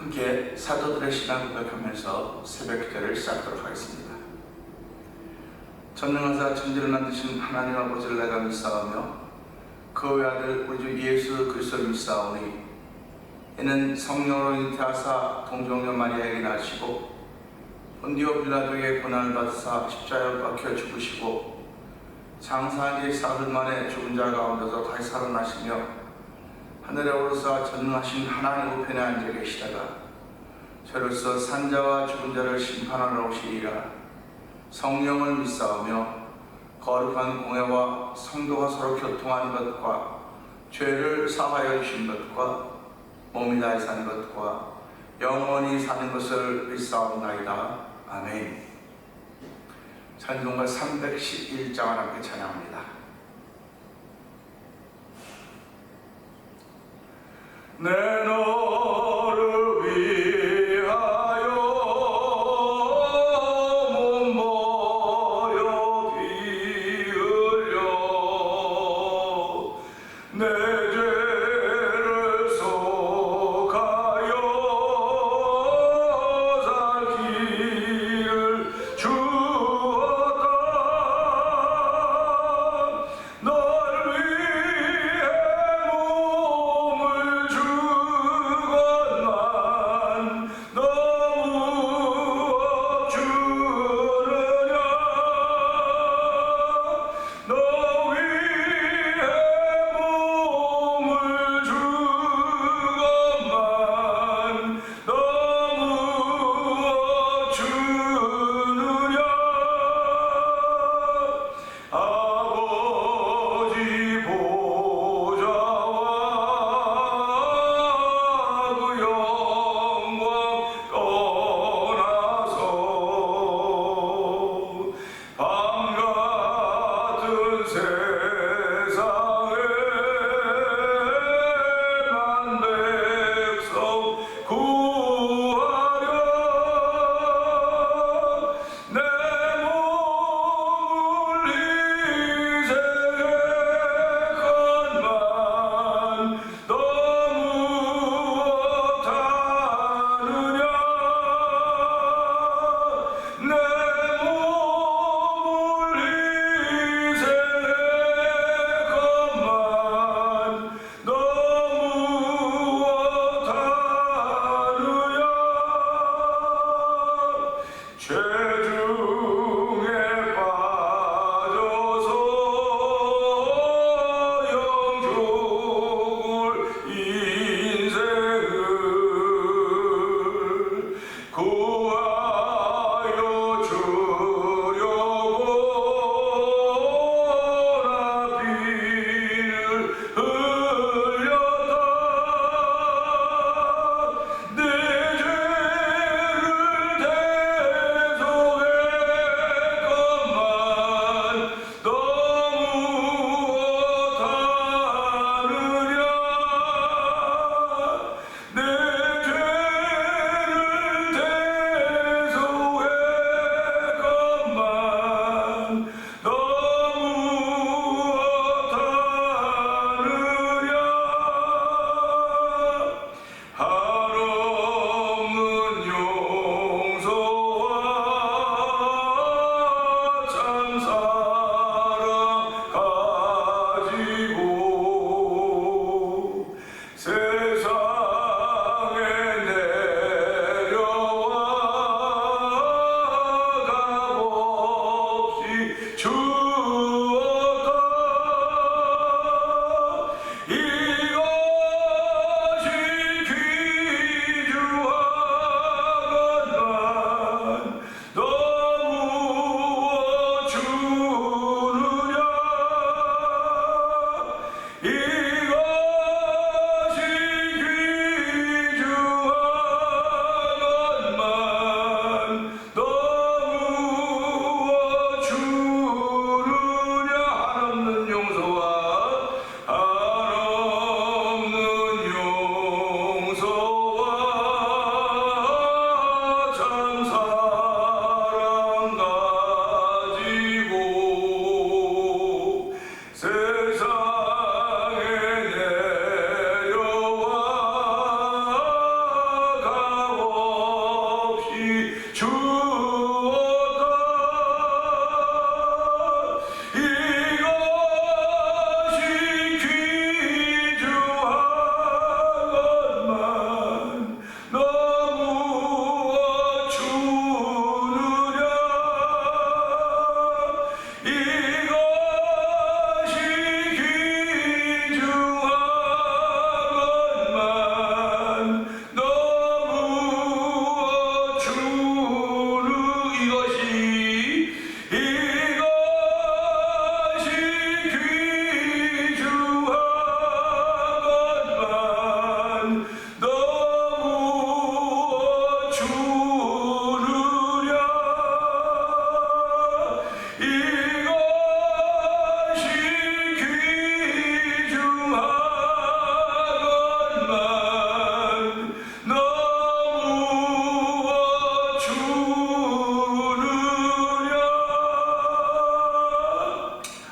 함께 사도들의 신앙 고백하면서 새벽 기도를 시작하도록 하겠습니다. 전능하사 천지를 만드신 하나님 아버지를 내가 믿사오며 그 외아들 우리 주 예수 그리스도를 믿사오니 이는 성령으로 잉태하사 동정녀 마리아에게 나시고 본디오 빌라도에게 고난을 받으사 십자가에 박혀 죽으시고 장사한 지 사흘 만에 죽은 자 가운데서 다시 살아나시며 하늘에 오르사 전능하신 하나님 우편에 앉아 계시다가 저로서 산자와 죽은 자를 심판하러 오시리라. 성령을 믿사오며 거룩한 공회와 성도가 서로 교통하는 것과 죄를 사하여 주신 것과 몸이 다해 사는 것과 영원히 사는 것을 믿사옵나이다. 아멘. 찬송가 311장을 함께 찬양합니다. 내 너를 위하여 몸 버려 피 흘려 내 죄를 속하여 살 길을 주었다. 너를 위해 몸을 주었네.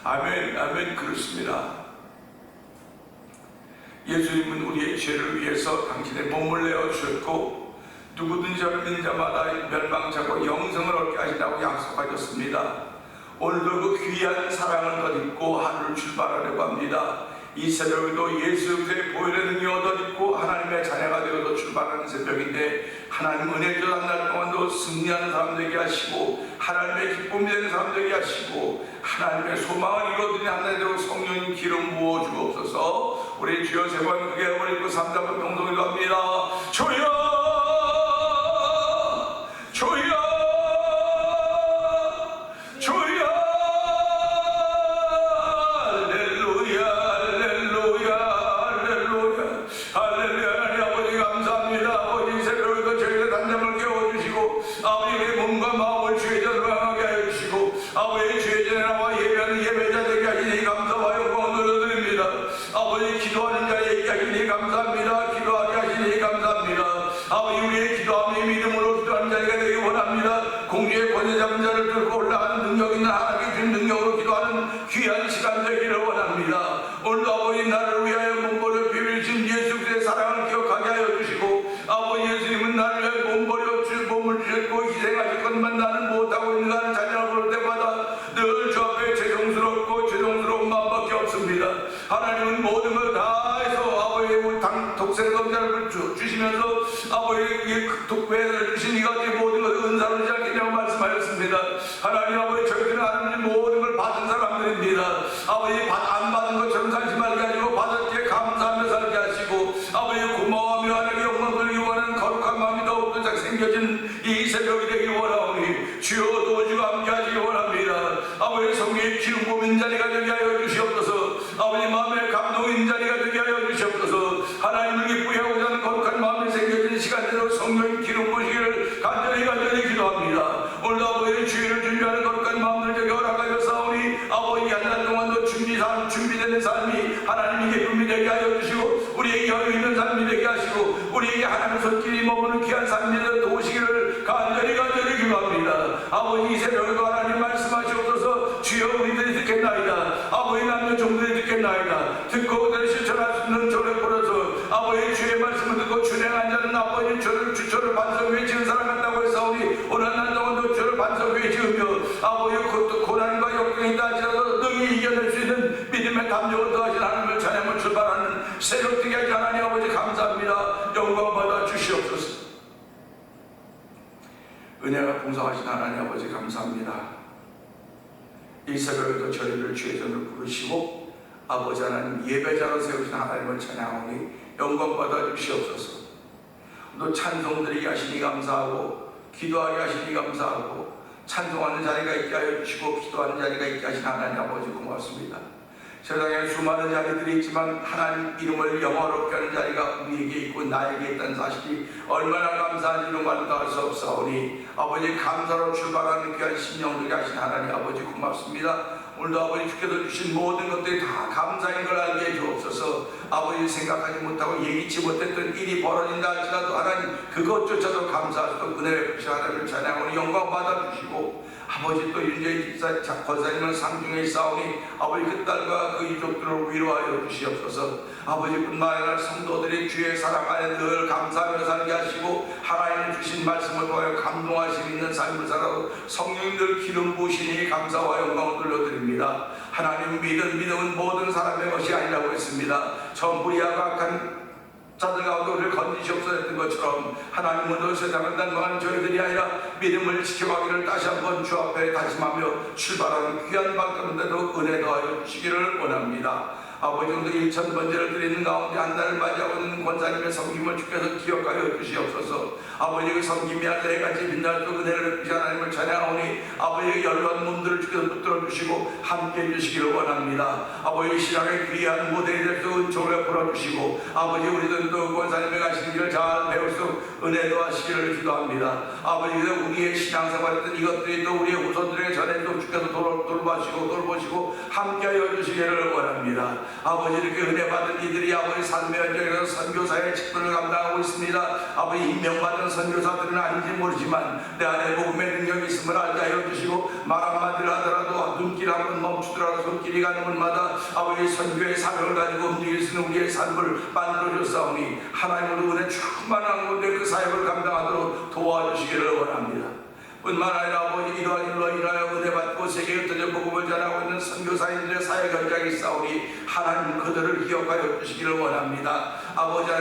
아멘. 그렇습니다. 예수님은 우리의 죄를 위해서 당신의 몸을 내어주셨고 누구든지 믿는 자마다 멸망자고 영생을 얻게 하신다고 약속하셨습니다. 오늘도 그 귀한 사랑을 덧입고 하루를 출발하려고 합니다. 이 새벽에도 예수 그리스도의 보혈의 능력을 덧입고 하나님의 자녀가 되어서 출발하는 새벽인데 하나님 은혜 주는 날 동안도 승리하는 사람 되게 하시고 하나님의 기쁨이 되는 사람 되게 하시고 하나님의 소망을 이루어드리는 하나님으로 성령님 기름 부어 주옵소서. 우리 주여 세 번 크게 해버리고 3단 동동으로 합니다. 주여 주여 주여 할렐루야 할렐루야 할렐루야 할렐루야. 하나님 아버지 감사합니다. 아버지 새벽에도 저희의 단잠을 깨워주시고 아버지의 몸과 마음을 주의 전으로 향하게 하여 주시고 아버지 주의 전에 나와 예배하는 예배자 되게 하시니 감사와 영광을 돌려드립니다. 아버지 기도하는 자에 있게 하시니 감사합니다. 기도하게 하시니 감사합니다. 아버지 우리의 기도함이 믿음으로 기도하는 자리가 되기 원합니다. 공주의 권세 잡은 자를 들고 올라가는 능력 있는 하나님의 준 능력으로 기도하는 귀한 시간 되기를 원합니다. 오늘도 아버지 나를 위하여 몸버려 비를 진 예수 그리스도의 사랑을 기억하게 하여 주시고 아버지 예수님은 나를 위하여 몸버려 몸을 주셨고 희생하실 것만 나는 못하고 있는 하는 자녀를 볼 때마다 늘 주 앞에 죄송스러운 마음밖에 없습니다. 하나님은 모든 걸 다해서 아버지의 독생성자를 주시면서 아버지의 독배를 주신 이같이 모든 것을 은사로 주지 않겠냐고 말씀하셨습니다. 하나님 아버지 저희들은 하나님 모든 걸 받은 사람들입니다. 아버지 안 받은 것처럼 살지 말게 하시고 받았기에 감사하며 살게 하시고 아버지 고마워하며 하나님의 영광 돌리기 원하는 거룩한 마음이 더욱더 생겨진 이 새벽이 되길 원하오니 주여 도와주고 함께 하시기 원합니다. 아버지 성령의 기름 부은 자리가 되게 하여 주시옵소서. 아버지 마음의 감동 있는 자리가 되게 하여 주시옵소서. 하나님을 기쁘게 하고자 하는 거룩한 마음이 생겨진 시간대로 성령의 기름 부으시기를 간절히 기도합니다. 오늘도 아버지의 주의를 준비하는 거룩한 마음들 되게 허락하여 싸우니 아버지 한 달 동안도 준비되는 삶이 하나님의 기쁨이 되게 하여 주시고 우리에게 여유 있는 삶이 되게 하시고 우리에게 하나님의 손길이 머무는 귀한 삶이 도우시기를 간절히 기도합니다. 아버지 이 새벽에도 하나님 말씀하시옵소서. 주여 우리들이 듣겠나이다. 아버지 남녀 종들이 듣겠나이다. 듣고 그대로 실천할 수 있는 조를 벌어서 아버지 주의 말씀을 듣고 준행한 자는 아버지 주초를 반석 위에 지은 사람 같다고 했사오니 오늘 날 동안도 주를 반석 위에 지으며 아버지 고난과 역경이 있다 할지라도 능히 이겨낼 수 있는 믿음의 담력을 더하신 하나님을 찬양을 출발하는 새벽 되게 하신 하나님 아버지 감사합니다. 영광 받아 주시옵소서. 은혜가 풍성하신 하나님 아버지 감사합니다. 이 새벽에도 저희를 주의 전으로 부르시고 아버지 하나님 예배자로 세우신 하나님을 찬양하오니 영광 받아 주시옵소서. 또 찬송드리게 하시니 감사하고 기도하게 하시니 감사하고 찬송하는 자리가 있게 하여 주시고 기도하는 자리가 있게 하신 하나님 아버지 고맙습니다. 세상에 수많은 자리들이 있지만 하나님 이름을 영화롭게 하는 자리가 우리에게 있고 나에게 있다는 사실이 얼마나 감사한지로 말도 할 수 없사오니 아버지 감사로 출발하는 귀한 심령들이 하신 하나님 아버지 고맙습니다. 오늘도 아버지 주께서 주신 모든 것들이 다 감사인 걸 알게 해 주옵소서. 아버지 생각하지 못하고 예기치 못했던 일이 벌어진다 할지라도 하나님 그것조차도 감사하시고 은혜 베푸신 하나님을 찬양하고 영광 받아주시고 아버지 또 윤재희 집사 권사님은 상중에 있사오니 아버지 그 딸과 그 유족들을 위로하여 주시옵소서. 아버지 뿐만 아니라 성도들이 주의 사랑 안에 늘 감사하며 살게 하시고 하나님 주신 주신 말씀을 통하여 감동하심 있는 삶을 살아도 성령님들 기름 부으시니 감사와 영광을 돌려드립니다. 하나님 믿음은 모든 사람의 것이 아니라고 했습니다. 전부리아가 악한 자들 가운데 우리를 건지시옵소서 했던 것처럼 하나님은 세상을 난망하는 저희들이 아니라 믿음을 지켜가기를 다시 한번 주 앞에 다짐하며 출발하는 귀한 방 가운데도 은혜 더하여 주시기를 원합니다. 아버지 오늘 1000번제를 드리는 가운데 한 달을 맞이하고 있는 권사님의 섬김을 주께서 기억하여 주시옵소서. 아버지의 섬김이 네 가지 빛날 수 은혜를 베푸신 하나님을 찬양하오니 아버지의 연로한 몸들을 주께서 붙들어 주시고 함께 해주시기를 원합니다. 아버지 신앙의 귀한 무대에 대해서 은총을 베풀어 주시고 아버지 우리들도 권사님의 가신 길을 잘 배울 수 은혜 더하시기를 기도합니다. 아버지 우리의 신앙생활했던 이것들이 또 우리의 후손들에게 전해도 주께서 돌보시고 함께하여 주시기를 원합니다. 아버지 이렇게 은혜 받은 이들이 아버지 삶의 현장에서 선교사의 직분을 감당하고 있습니다. 아버지 임명받은 선교사들은 아닌지 모르지만 내 안에 복음의 능력이 있음을 알게 하여 주시고 말 한마디를 하더라도 눈길 한번 멈추더라도 손길이 가는 곳마다 아버지 선교의 사명을 가지고 움직일 수 있는 우리의 삶을 만들어 주사오니 하나님으로 은혜 충만한 곳에 그 사역을 감당하도록 도와주시기를 원합니다. 뿐만 아니라 아버지 이러한 일로 인하여 은혜 받고 세계에 흩어져 복음을 전하고 있는 선교사님들의 사역 현장이 있사오니 하나님 그들을 기억하여 주시기를 원합니다. 아버지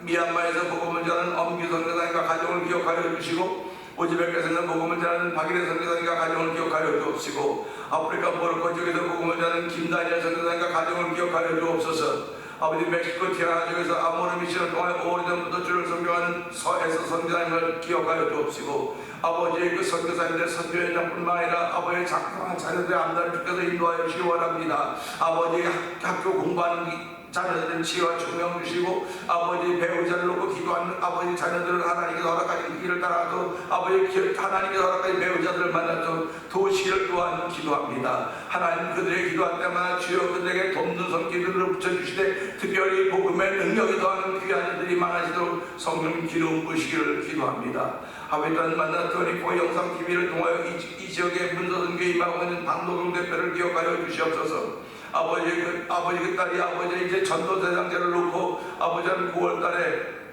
미얀마에서 복음을 전하는 엄규 선교사님과 가정을 기억하여 주시고 우즈베키스탄에서 복음을 전하는 박일혜 선교사님과 가정을 기억하여 주옵시고 아프리카 모로코 쪽에서 복음을 전하는 김다니엘 선교사님과 가정을 기억하여 주옵소서. 아버지 멕시코 티아나 쪽에서 아모르 미션을 통하여 오래전부터 주를 섬겨하는 서에서 선교사님을 기억하여 주옵시고 아버지의 그 선교사님들 선교 현장뿐만 아니라 아버지의 작정한 자녀들의 암단을 주께서 인도하여 주시기 원합니다. 아버지 학교 공부하는 자녀들은 치유와 총명 주시고 아버지 배우자를 놓고 기도하는 아버지 자녀들은 하나님께서 허락하신 길을 따라서 아버지 하나님께서 허락하신 배우자들을 만나서 도시를 또한 기도합니다. 하나님 그들의 기도할 때마다 주여 그들에게 돕는 손길들을 붙여주시되 특별히 복음의 능력이 더하는 귀한 이들이 많아지도록 성령 기름 부으시기를 기도합니다. 아버지 또한 만났더니 영상 TV를 통하여 이 지역의 문서선교에 임하고 있는 박노동 대표를 기억하여 주시옵소서. 아버지 그 딸이 아버지 이제 전도대상제를 놓고 아버지는 9월달에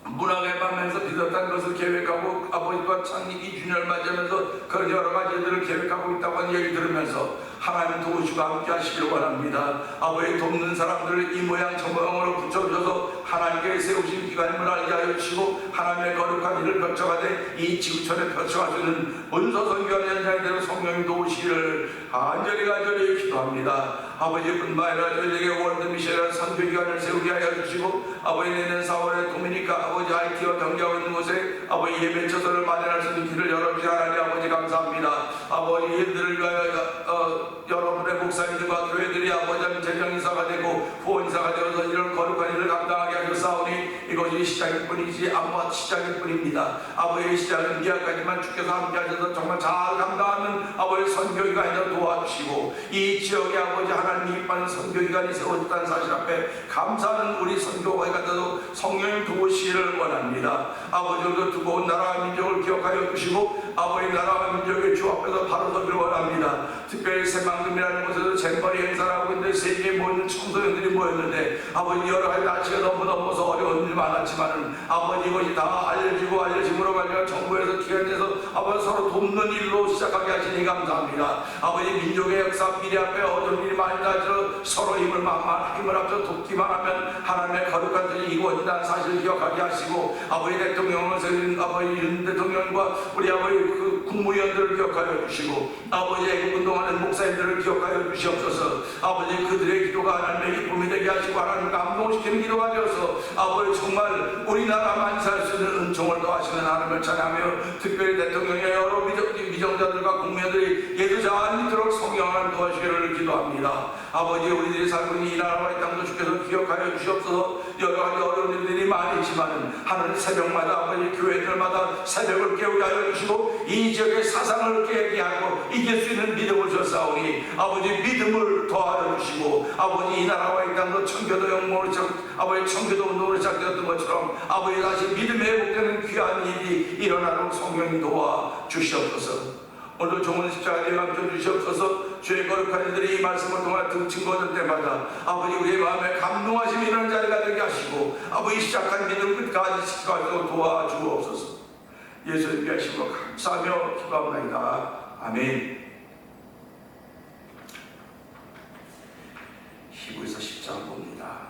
문화개방에서 비슷한 것을 계획하고 아버지 또한 창립 2주년을 맞이하면서 그런 여러 가지들을 계획하고 있다고 하는 얘기를 들으면서 하나님 도우시고 함께 하시길 원합니다. 아버지 돕는 사람들을 이 모양 저 모양으로 붙여주셔서 하나님께 세우신 기관임을 알게 하여 주시고 하나님의 거룩한 일을 펼쳐가되 이 지구촌에 펼쳐가주는 문서선교하는 현장에 대한 성령이 도우시기를 간절히 기도합니다. 아버지뿐만 아니라 저희에게 월드미션이라는 선교기관을 세우게 하여 주시고 아버지 내년 4월에 도미니카 아버지 하이티와 경계하고 있는 곳에 아버지 예배처소를 마련할 수 있는 길을 열어주시 하나님 아버지 감사합니다. 아버지 이들을 위하여 여러분의 목사님들과 교회들이 아버지 재정인사가 되고 후원인사가 되어서 이런 거룩한 일을 감당하게 하셨사오니 이것이 시작일 뿐이지 아무와 시작일 뿐입니다. 아버지의 시작은 미약하지만 주께서 함께 하셔서 정말 잘 감당하는 아버지 선교기관을 도와주시고 이 지역에 아버지 하나님 이빠는 선교기관이 세워졌다는 사실 앞에 감사하는 우리 선교가들도 성령님 도우시기를 원합니다. 아버지도 두고 온 나라와 민족을 기억하여 주시고 아버지 나라와 민족의 주 앞에서 바로 서기를 원합니다. 특별히 새만금이라는 곳에서 잼버리 행사를 하고 있는데 세계에 모이는 청소년들이 모였는데 아버지 여러 가지 날씨가 너무 넘어서 어려운 일이 많았지만은 아버지 이것이 다 알려짐으로 말미암아 정부에서 기관에서 아버지 서로 돕는 일로 시작하게 하시니 감사합니다. 아버지 민족의 역사 미래 앞에 어려운 일이 많이 나죠. 서로 힘을 합쳐 돕기만 하면 하나님의 거룩한 뜻이 이루어진다는 사실을 기억하게 하시고 아버지 대통령을 세운 아버지 윤 대통령과 우리 아버지 그 국무위원들을 기억하여 주시고 아버지 애국운동하는 목사님들을 기억하여 주시옵소서. 아버지 그들의 기도가 하나님의 기쁨이 되게 하시고 하나님 감동시키는 기도가 되어서 아버지 정말 우리나라만 살 수 있는 은총을 더하시는 하나님을 찬양하며 특별히 대통령의 여러 미정자들과 국민들이 예수 잘 믿도록 성령을 도와주시기를 기도합니다. 아버지 우리들이 살고 있는 이 나라와 이 땅도 주께서 기억하여 주시옵소서. 여러 가지 어려운 일들이 많이 있지만 하나님 새벽마다 아버지 교회들마다 새벽을 깨우게 하여 주시고 이 지역의 사상을 깨게 하고 이길 수 있는 믿음을 주셨사오니 아버지 믿음을 더하여 주시고 아버지 이 나라와 이 땅도 청교도 영목으로 아버지 청교도 운동으로 시작되었던 것처럼 아버지 다시 믿음에 회복되는 귀한 일이 일어나도록 성령이 도와 주시옵소서. 오늘 좋은 십자가에 감춰 주시옵소서. 주의 거룩한 이들이 이 말씀을 통해 등친 거들 때마다 아버지 우리의 마음에 감동하심이 이런 자리가 되게 하시고 아버지 시작한 믿음 끝까지 지켜가도록 도와주옵소서. 예수님 위하심으로 감사하며 기도합니다. 아멘. 히브리서 10장 봅니다.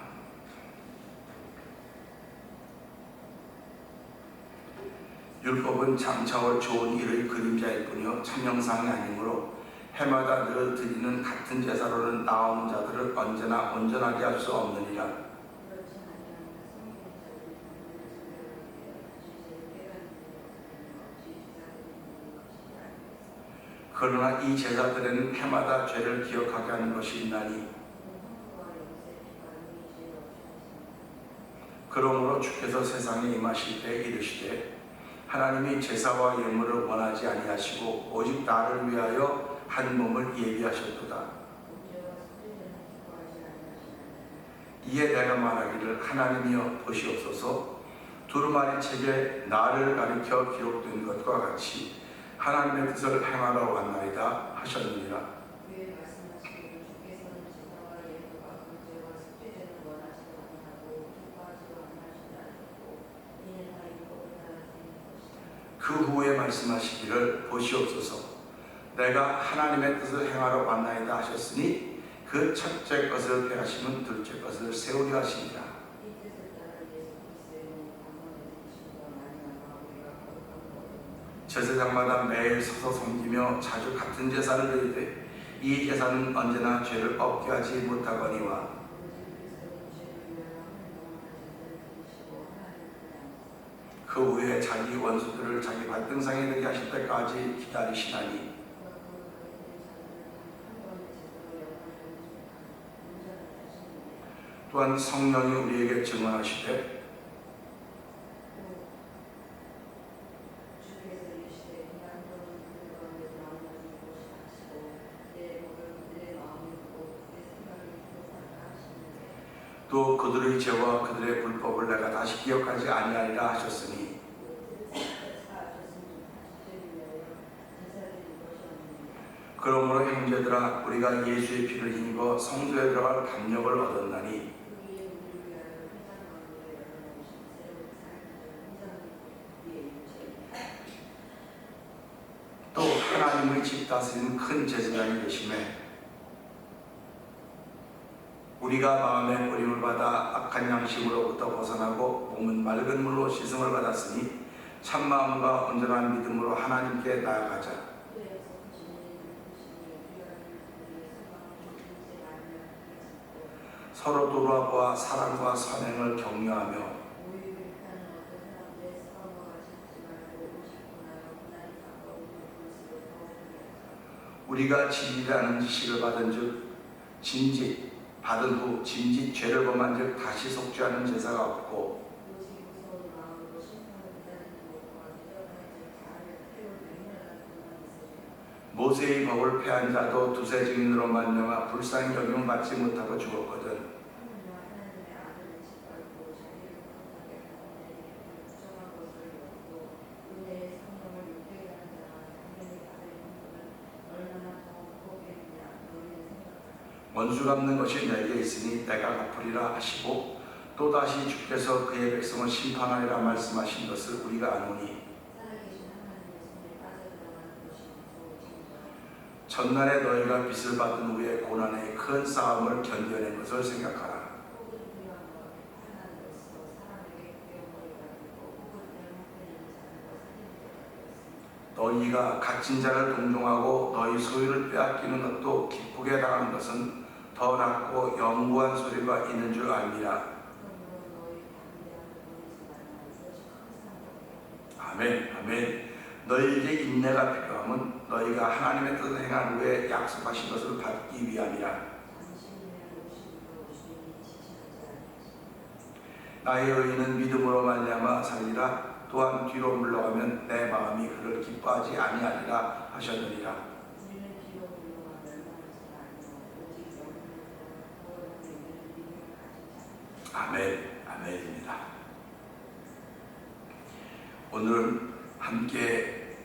율법은 장차올 좋은 일의 그림자일 뿐이요 참 형상이 아니므로 해마다 늘 드리는 같은 제사로는 나오는 자들을 언제나 온전하게 할 수 없느니라. 그러나 이 제사들에는 해마다 죄를 기억하게 하는 것이 있나니 그러므로 주께서 세상에 임하실 때 이르시되 하나님이 제사와 예물을 원하지 아니하시고 오직 나를 위하여 한 몸을 예비하셨도다. 이에 내가 말하기를 하나님이여 보시옵소서 두루마리 책에 나를 가리켜 기록된 것과 같이 하나님의 뜻을 행하러 왔나이다 하셨느니라. 그 후에 말씀하시기를 보시옵소서 내가 하나님의 뜻을 행하러 왔나이다 하셨으니 그 첫째 것을 폐하시면 둘째 것을 세우려 하시니라. 제사장마다 매일 서서 섬기며 자주 같은 제사를 드리되 이 제사는 언제나 죄를 없게 하지 못하거니와 그 후에 자기 원수들을 자기 발등상에 들게 하실 때까지 기다리시나니 또한 성령이 우리에게 증언하시되 또 그들의 죄와 그들의 불법을 내가 다시 기억하지 아니하리라 하셨으니 그러므로 형제들아 우리가 예수의 피를 힘입어 성소에 들어갈 담력을 얻었나니 또 하나님의 집 다스리는 큰 제사장이 되심에 우리가 마음의 버림을 받아 악한 양심으로부터 벗어나고 몸은 맑은 물로 씻음을 받았으니 참마음과 온전한 믿음으로 하나님께 나아가자. 서로 돌아보아 사랑과 선행을 격려하며 우리가 진리라는 지식을 받은 즉 받은 후 짐짓 죄를 범한 즉 다시 속죄하는 제사가 없고 모세의 법을 폐한 자도 두세 증인으로 말미암아 불쌍히 여김을 받지 못하고 죽었거든. 원수 갚는 것이 내게 있으니 내가 갚으리라 하시고 또다시 주께서 그의 백성을 심판하리라 말씀하신 것을 우리가 아노니 전날에 너희가 빚을 받은 후에 고난의 큰 싸움을 견뎌낸 것을 생각하라. 너희가 갇힌 자를 동정하고 너희 소유를 빼앗기는 것도 기쁘게 당하는 것은 더 낫고 영구한 소리가 있는 줄 압니다. 아멘, 아멘. 너희에게 인내가 필요함은 너희가 하나님의 뜻을 행한 후에 약속하신 것을 받기 위함이라. 나의 의인은 믿음으로 말미암아 살리라. 또한 뒤로 물러가면 내 마음이 그를 기뻐하지 아니하리라 하셨느니라. 아멘, 아멘입니다. 오늘은 함께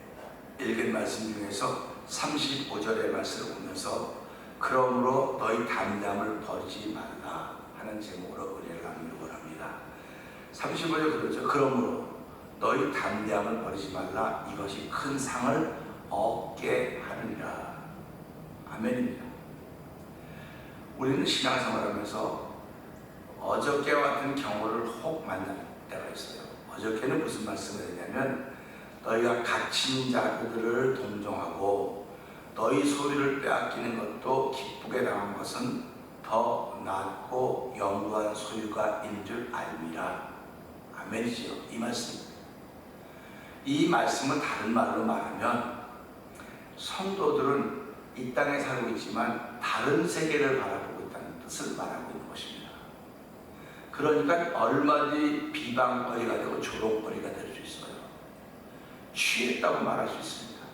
읽은 말씀 중에서 35절의 말씀을 보면서 그러므로 너희 담담을 버리지 말라 하는 제목으로 은혜를 나누기 원합니다. 35절 그러죠. 그러므로 너희 담대함을 버리지 말라. 이것이 큰 상을 얻게 하느니라. 아멘입니다. 우리는 신앙생활하면서 어저께와 같은 경우를 혹 만날 때가 있어요. 어저께는 무슨 말씀을 했냐면, 너희가 갇힌 자들을 동정하고 너희 소유를 빼앗기는 것도 기쁘게 당한 것은 더 낫고 영구한 소유가 있는 줄 알미라. 아멘이지요. 이 말씀입니다. 이 말씀을 다른 말로 말하면, 성도들은 이 땅에 살고 있지만 다른 세계를 바라보고 있다는 뜻을 말하고 있는 것입니다. 그러니까 얼마든지 비방거리가 되고 조롱거리가 될 수 있어요. 취했다고 말할 수 있습니다.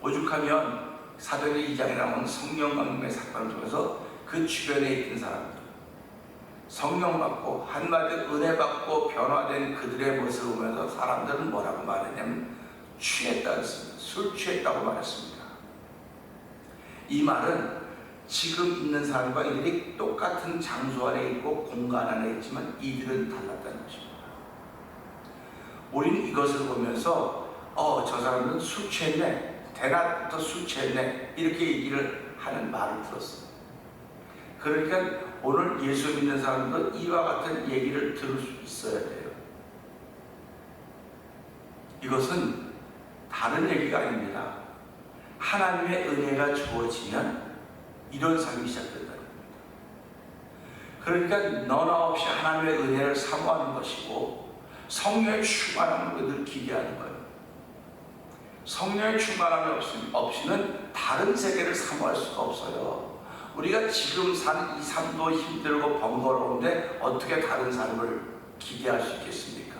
오죽하면 사도행전 2장에 나온 성령 강림의 사건을 통해서 그 주변에 있던 사람들, 성령 받고 한마디로 은혜 받고 변화된 그들의 모습을 보면서 사람들은 뭐라고 말했냐면 취했다고 했습니다. 술 취했다고 말했습니다. 이 말은 지금 있는 사람과 이들이 똑같은 장소 안에 있고 공간 안에 있지만 이들은 달랐다는 것입니다. 우리는 이것을 보면서 저 사람은 술 취했네, 대낮부터 술 취했네, 이렇게 얘기를 하는 말을 들었어요. 그러니까 오늘 예수 믿는 사람도 이와 같은 얘기를 들을 수 있어야 돼요. 이것은 다른 얘기가 아닙니다. 하나님의 은혜가 주어지면 이런 삶이 시작된다는 겁니다. 그러니까 너나 없이 하나님의 은혜를 사모하는 것이고 성령의 충만함을 늘 기대하는 거예요. 성령의 충만함이 없이는 다른 세계를 사모할 수가 없어요. 우리가 지금 사는 이 삶도 힘들고 번거로운데 어떻게 다른 삶을 기대할 수 있겠습니까?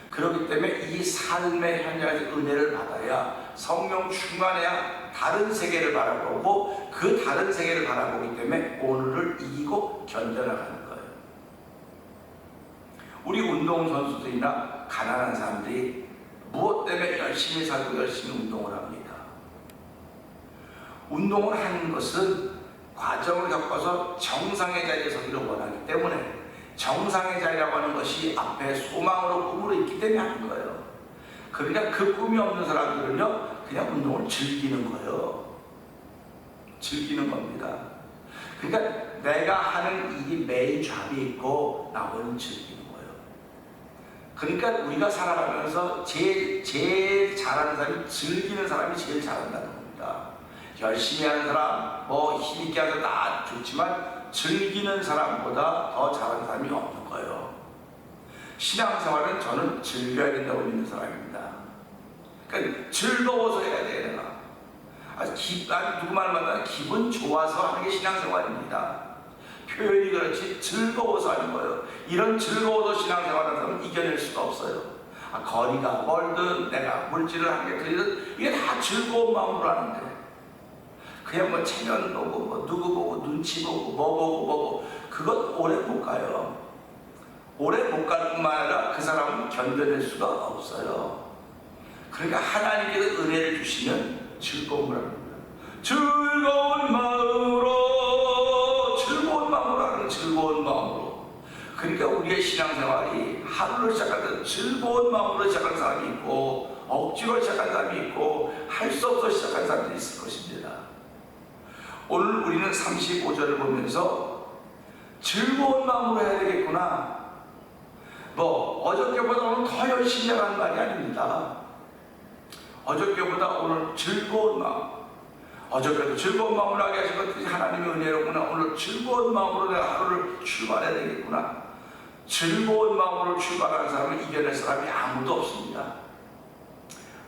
그렇기 때문에 이 삶의 현장에서 은혜를 받아야, 성령 충만해야 다른 세계를 바라보고, 그 다른 세계를 바라보기 때문에 오늘을 이기고 견뎌나가는 거예요. 우리 운동선수들이나 가난한 사람들이 무엇 때문에 열심히 살고 열심히 운동을 합니까? 운동을 하는 것은 과정을 겪어서 정상의 자리에 서기를 원하기 때문에, 정상의 자리라고 하는 것이 앞에 소망으로 꿈으로 있기 때문에 하는 거예요. 그러니까 그 꿈이 없는 사람들은요, 그냥 운동을 즐기는 거예요. 즐기는 겁니다. 그러니까 내가 하는 일이 메인 잡이 있고 나머지는 즐기는 거예요. 그러니까 우리가 살아가면서 제일 잘하는 사람이, 즐기는 사람이 제일 잘한다는 겁니다. 열심히 하는 사람, 힘있게 하는 사람 다 좋지만 즐기는 사람보다 더 잘하는 사람이 없는 거예요. 신앙생활은 저는 즐겨야 된다고 믿는 사람입니다. 그러니까 즐거워서 해야 돼요. 내가 누구 말 만나면 기분 좋아서 하는 게 신앙생활입니다. 표현이 그렇지 즐거워서 하는 거예요. 이런 즐거워서 신앙생활하는 사람은 이겨낼 수가 없어요. 거리가 멀든 내가 물질을 하는 게 들리든 이게 다 즐거운 마음으로 하는데, 그냥 체면 보고 누구 보고 눈치 보고 뭐 보고 그것 오래 못 가요. 오래 못 갈 뿐만 아니라 그 사람은 견뎌낼 수가 없어요. 그러니까 하나님께서 은혜를 주시면 즐거움을 합니다. 즐거운 마음으로 하는, 즐거운 마음으로. 그러니까 우리의 신앙생활이 하루를 시작할 때 즐거운 마음으로 시작하는 사람이 있고, 억지로 시작한 사람이 있고, 할 수 없어 시작한 사람이 있을 것입니다. 오늘 우리는 35절을 보면서 즐거운 마음으로 해야 되겠구나, 어저께보다 오늘 더 열심히 하라는 말이 아닙니다. 어저께보다 오늘 즐거운 마음, 어저께도 즐거운 마음으로 하게 하신 것들이 하나님의 은혜로구나. 오늘 즐거운 마음으로 내가 하루를 출발해야 되겠구나. 즐거운 마음으로 출발하는 사람을 이겨낼 사람이 아무도 없습니다.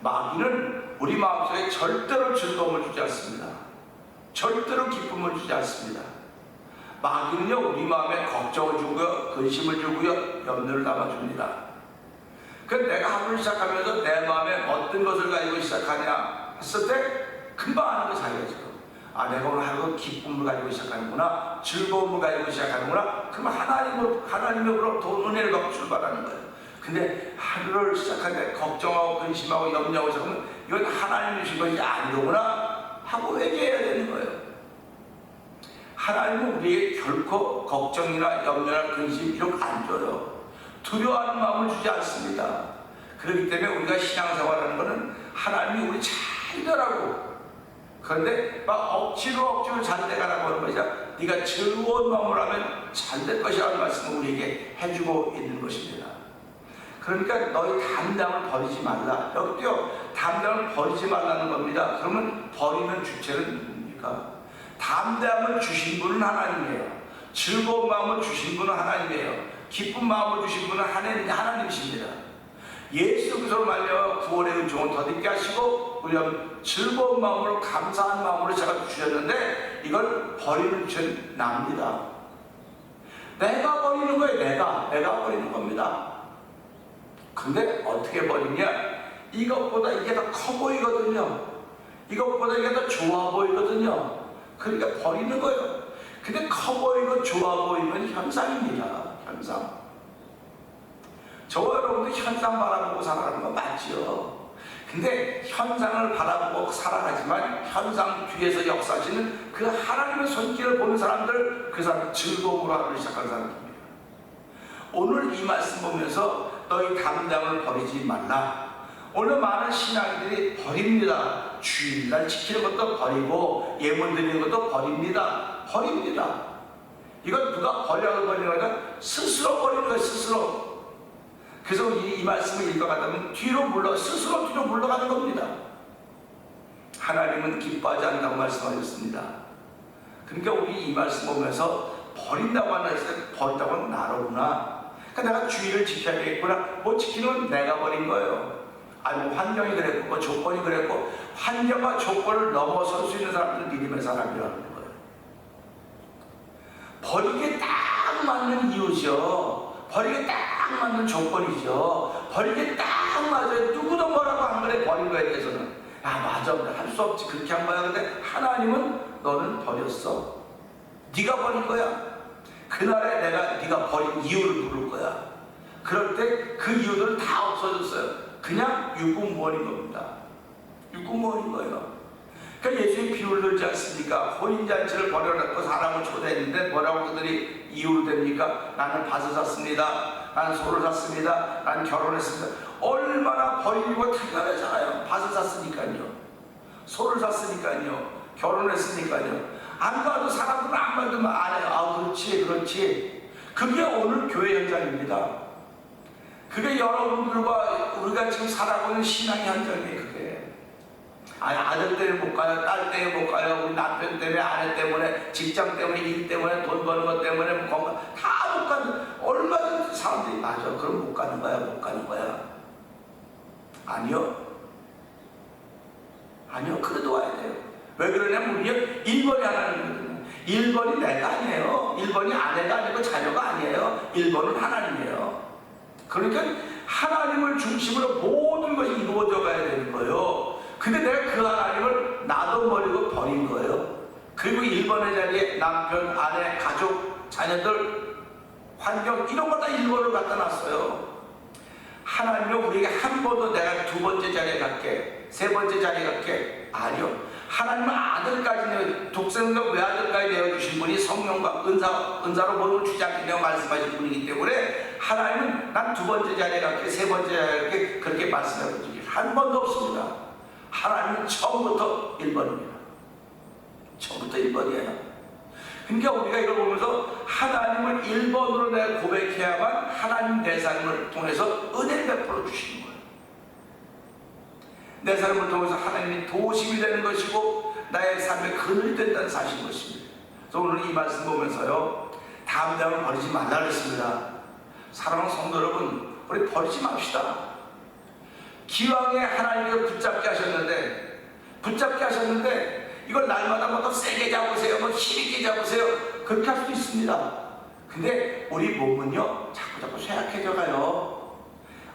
마귀는 우리 마음속에 절대로 즐거움을 주지 않습니다. 절대로 기쁨을 주지 않습니다. 마귀는요, 우리 마음에 걱정을 주고요, 근심을 주고요, 염려를 담아줍니다. 내가 하루를 시작하면서 내 마음에 어떤 것을 가지고 시작하냐 했을 때 금방 아는 거 자기가 지금 내가 오늘 하루 기쁨을 가지고 시작하는구나, 즐거움을 가지고 시작하는구나. 그러면 하나님으로부터 은혜를 받고 출발하는 거예요. 근데 하루를 시작할 때 걱정하고 근심하고 염려하고 시작하면 이건 하나님이 주신 것이 아니로구나 하고 회개해야 되는 거예요. 하나님은 우리에게 결코 걱정이나 염려나 근심 이런 거 안 줘요. 두려워하는 마음을 주지 않습니다. 그렇기 때문에 우리가 신앙생활하는 것은 하나님이 우리 잘 되라고, 그런데 막 억지로 잘 돼가라고 하는 것이야. 네가 즐거운 마음으로 하면 잘 될 것이라는 말씀을 우리에게 해주고 있는 것입니다. 그러니까 너희 담당을 버리지 말라. 여기도요, 담당을 버리지 말라는 겁니다. 그러면 버리는 주체는 누굽니까? 담대함을 주신 분은 하나님이에요. 즐거운 마음을 주신 분은 하나님이에요. 기쁜 마음을 주신 분은 하나님이십니다. 예수 그리스도로 말미암아 구원의 은총을 더듬게 하시고 우리가 즐거운 마음으로 감사한 마음으로 제가 주셨는데 이걸 버리는 죄는 납니다. 내가 버리는 거예요. 내가 버리는 겁니다. 근데 어떻게 버리냐? 이것보다 이게 더 커 보이거든요. 이것보다 이게 더 좋아 보이거든요. 그러니까 버리는 거예요. 근데 커 보이고 좋아 보이면 현상입니다. 현상. 저와 여러분도 현상 바라보고 살아가는 거 맞죠? 근데 현상을 바라보고 살아가지만 현상 뒤에서 역사하시는 그 하나님의 손길을 보는 사람들, 그 사람 즐거움으로 하기 시작한 사람입니다. 오늘 이 말씀 보면서 너희 담당을 버리지 말라. 오늘 많은 신앙인들이 버립니다. 주일날 지키는 것도 버리고 예물 드리는 것도 버립니다. 이건 누가 버리라고 버리는 거니까 스스로 버리는 거예요. 스스로. 그래서 이 말씀을 읽어가다 보면 스스로 뒤로 물러가는 겁니다. 하나님은 기뻐하지 않는다고 말씀하셨습니다. 그러니까 우리 이 말씀 보면서 버린다고 하는 버린다고 하는 나로구나. 그러니까 내가 주의를 지켜야 되겠구나. 뭐 지키는 건 내가 버린 거예요. 아니 뭐 환경이 그랬고 뭐 조건이 그랬고, 환경과 조건을 넘어설 수 있는 사람들은 믿음의 사람이라는 거예요. 버리기에 딱 맞는 이유죠. 버리기에 딱 맞는 조건이죠. 버리기에 딱 맞아요. 누구도 뭐라고 안 그래. 버린 거에 대해서는 맞아, 할 수 없지, 그렇게 한 거야. 근데 하나님은 너는 버렸어. 네가 버린 거야. 그날에 내가 네가 버린 이유를 부를 거야. 그럴 때 그 이유들은 다 없어졌어요. 그냥 유구무원인 겁니다. 유구무원인 거예요. 그러니까 예수님 비유를 들지 않습니까? 혼인잔치를 벌여놓고 사람을 초대했는데 뭐라고 그들이 이유를 댑니까? 나는 밭을 샀습니다. 나는 소를 샀습니다. 나는 결혼했습니다. 얼마나 버리고 태연하잖아요. 밭을 샀으니까요. 소를 샀으니까요. 결혼했으니까요. 안 봐도 사람들은 안 봐도 안 해요. 그렇지. 그게 오늘 교회 현장입니다. 그게 여러분들과 우리가 지금 살아가고 있는 신앙의 현장이에요. 그게 아들 때문에 못 가요, 딸 때문에 못 가요, 우리 남편 때문에, 아내 때문에, 직장 때문에, 일 때문에, 돈 버는 것 때문에, 건강 다 못 가는, 얼마든지 사람들이 맞아. 그럼 못 가는 거야. 아니요, 그래도 와야 돼요. 왜 그러냐면 우리가 1번이 하나님이거든요. 1번이 내가 아니에요. 1번이 아내가 아니고 자녀가 아니에요. 1번은 하나님이에요. 그러니까 하나님을 중심으로 모든 것이 이루어져 가야 되는 거예요. 근데 내가 그 하나님을 나도 버리고 버린 거예요. 그리고 1번의 자리에 남편, 아내, 가족, 자녀들, 환경 이런 거 다 1번을 갖다 놨어요. 하나님은 우리에게 한 번도 내가 두 번째 자리에 갈게, 세 번째 자리에 갈게, 아니요. 하나님은 아들까지 독생자 외아들까지 내어주신 분이 성령과 은사로 모든 걸 주지 않겠냐고 말씀하신 분이기 때문에 하나님은 난 두 번째 자리에 갈게, 세 번째 자리에 갈게, 그렇게 말씀하신 분이 한 번도 없습니다. 하나님은 처음부터 1번입니다. 처음부터 1번이에요. 그러니까 우리가 이걸 보면서 하나님을 1번으로 내가 고백해야만 하나님 내 삶을 통해서 은혜를 베풀어 주시는 거예요. 내 삶을 통해서 하나님이 도심이 되는 것이고 나의 삶의 근원이 된다는 사실인 것입니다. 그래서 오늘 이 말씀 보면서요, 담당을 버리지 말라 그랬습니다. 사랑하는 성도 여러분, 우리 버리지 맙시다. 기왕에 하나님께서 붙잡게 하셨는데 이걸 날마다 뭐 더 세게 잡으세요, 뭐 힘있게 잡으세요, 그렇게 할 수도 있습니다. 근데 우리 몸은요 자꾸 쇠약해져 가요.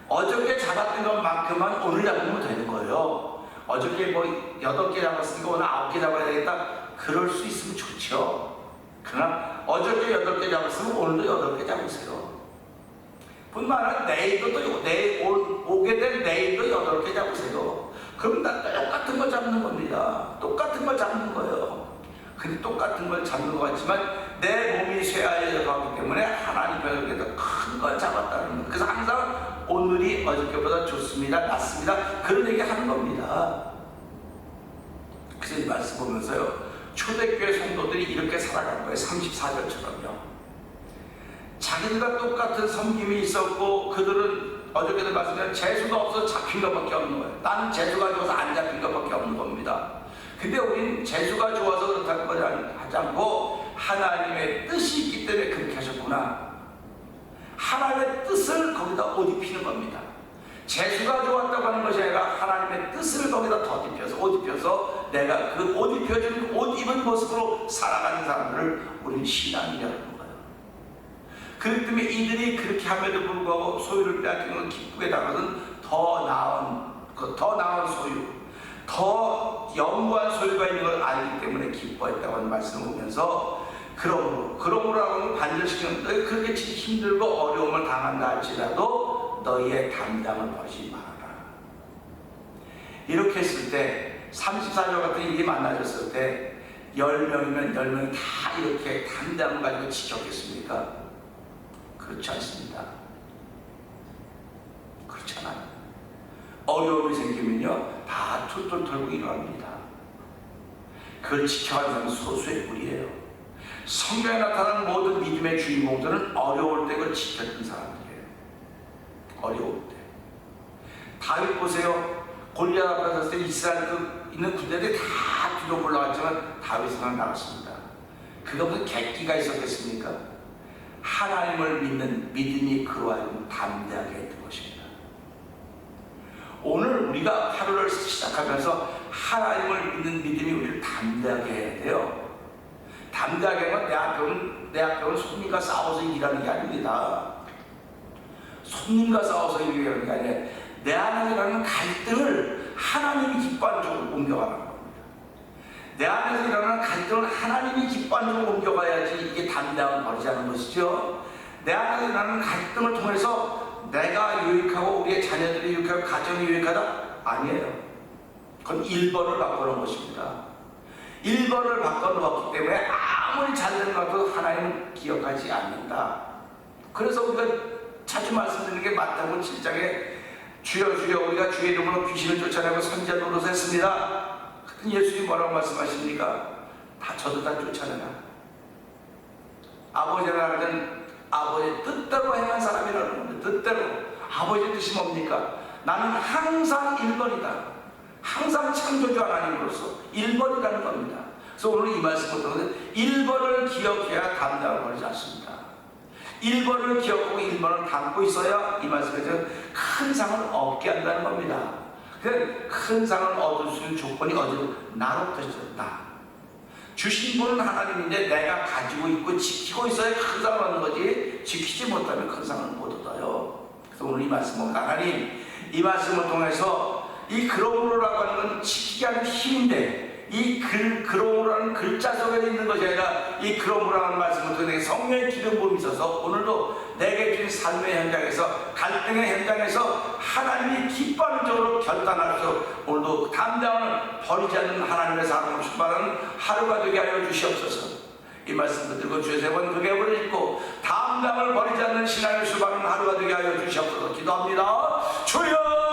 어저께 잡았던 것만큼만 오늘 잡으면 되는 거예요. 어저께 뭐 8개 잡았으니까 오늘 9개 잡아야 되겠다, 그럴 수 있으면 좋죠. 그러나 어저께 8개 잡았으면 오늘도 8개 잡으세요. 뿐만 아니라 내일도 오게 될 내일도 8개 잡으세요. 그럼 다 똑같은 걸 잡는 겁니다. 똑같은 걸 잡는 거예요. 근데 똑같은 걸 잡는 것 같지만 내 몸이 쇠하여져 가기 때문에 하나님께서 큰 걸 잡았다는 겁니다. 그래서 항상 오늘이 어저께보다 좋습니다, 낫습니다, 그런 얘기 하는 겁니다. 그래서 이 말씀 보면서요, 초대교회 성도들이 이렇게 살아간 거예요. 34절처럼요. 자기들과 똑같은 섬김이 있었고, 그들은 어저께도 말씀드린 재수가 없어서 잡힌 것밖에 없는 거예요. 나는 재수가 좋아서 안 잡힌 것밖에 없는 겁니다. 근데 우린 재수가 좋아서 그렇다는 걸 하지 않고 하나님의 뜻이 있기 때문에 그렇게 하셨구나. 하나님의 뜻을 거기다 옷 입히는 겁니다. 재수가 좋았다고 하는 것이 아니라 하나님의 뜻을 거기다 덧입혀서 옷 입혀서 내가 그 옷 입혀준 옷 입은 모습으로 살아가는 사람들을 우리는 신앙이라는 거예요. 그렇기 때문에 이들이 그렇게 함에도 불구하고 소유를 빼앗기는 건 기쁘게 다가서는 더 나은 소유, 더 영구한 소유가 있는 걸 알기 때문에 기뻐했다고 하는 말씀을 보면서 그러므로 하고는 반절시키는 너희 그렇게 힘들고 어려움을 당한다 할지라도 너희의 담당을 버리지 말아라. 이렇게 했을 때 34절 같은 일이 많아졌을 때 10명이면 10명이 다 이렇게 담당을 가지고 지켰겠습니까? 그렇지 않습니다. 그렇잖아요. 어려움이 생기면요 다 툴툴 털고 일어납니다. 그걸 지켜가는 사람은 소수의 무리예요. 성경에 나타나는 모든 믿음의 주인공들은 어려울 때 그걸 지켰던 사람들이에요. 어려울 때. 다윗 보세요. 골리앗 앞에 섰을 때 이스라엘 있는 군대들이 다 뒤로 올라갔지만 다윗은 나갔습니다. 그가 무슨 객기가 있었겠습니까? 하나님을 믿는 믿음이 그로 하여금 담대하게 했던 것입니다. 오늘 우리가 하루를 시작하면서 하나님을 믿는 믿음이 우리를 담대하게 해야 돼요. 담대하게 하면 내 앞에 온 손님과 싸워서 일하는 게 아닙니다. 손님과 싸워서 일하는 게 아니라 내 안에 일어나는 갈등을 하나님이 기뻐하는 쪽으로 옮겨가는 겁니다. 내 안에서 일어나는 갈등을 하나님이 기뻐하는 쪽으로 옮겨가야지 이게 담대함을 버리자는 것이죠. 내 안에서 일어나는 갈등을 통해서 내가 유익하고 우리의 자녀들이 유익하고 가정이 유익하다? 아니에요. 그건 1번을 바꿔놓은 것입니다. 1번을 바꿔놓았기 때문에 아무리 잘된 것도 하나님은 기억하지 않는다. 그래서 우리가 자주 말씀드리는 게 마태복음 7장에 주여 주여 우리가 주의 이름으로 귀신을 쫓아내고 선지자 노릇했습니다. 그랬더니 예수님이 뭐라고 말씀하십니까? 저도 다 쫓아내라. 아버지가 하는 아버지의 뜻대로 행한 사람이라는 겁니다. 뜻대로. 아버지의 뜻이 뭡니까? 나는 항상 1번이다. 항상 창조주 하나님으로서 1번이라는 겁니다. 그래서 오늘 이 말씀을 통해서 1번을 기억해야 담당을 버리지 않습니다. 1번을 기억하고 1번을 담고 있어야 이 말씀에서 큰 상을 얻게 한다는 겁니다. 큰 상을 얻을 수 있는 조건이 어디로? 나로부터 있었다. 주신 분은 하나님인데 내가 가지고 있고 지키고 있어야 큰 상을 얻는 거지, 지키지 못하면 큰 상을 못 얻어요. 그래서 오늘 이 말씀은 하나님 이 말씀을 통해서 이 그러므로라고 하는 건 지키게 하는 힘인데 이 그러므로라는 글자 속에 있는 것이 아니라 이 그러므로라는 말씀을 통해 성령의 기름 부음이 있어서 오늘도 내게 주신 삶의 현장에서 갈등의 현장에서 하나님이 기뻐하는 쪽으로 결단하셔서 오늘도 담당을 버리지 않는 하나님의 사랑을 출발하는 하루가 되게 하여 주시옵소서. 이 말씀을 들고 주의 세 번 그게 버리고 담당을 버리지 않는 신앙을 출발하는 하루가 되게 하여 주시옵소서. 기도합니다. 주여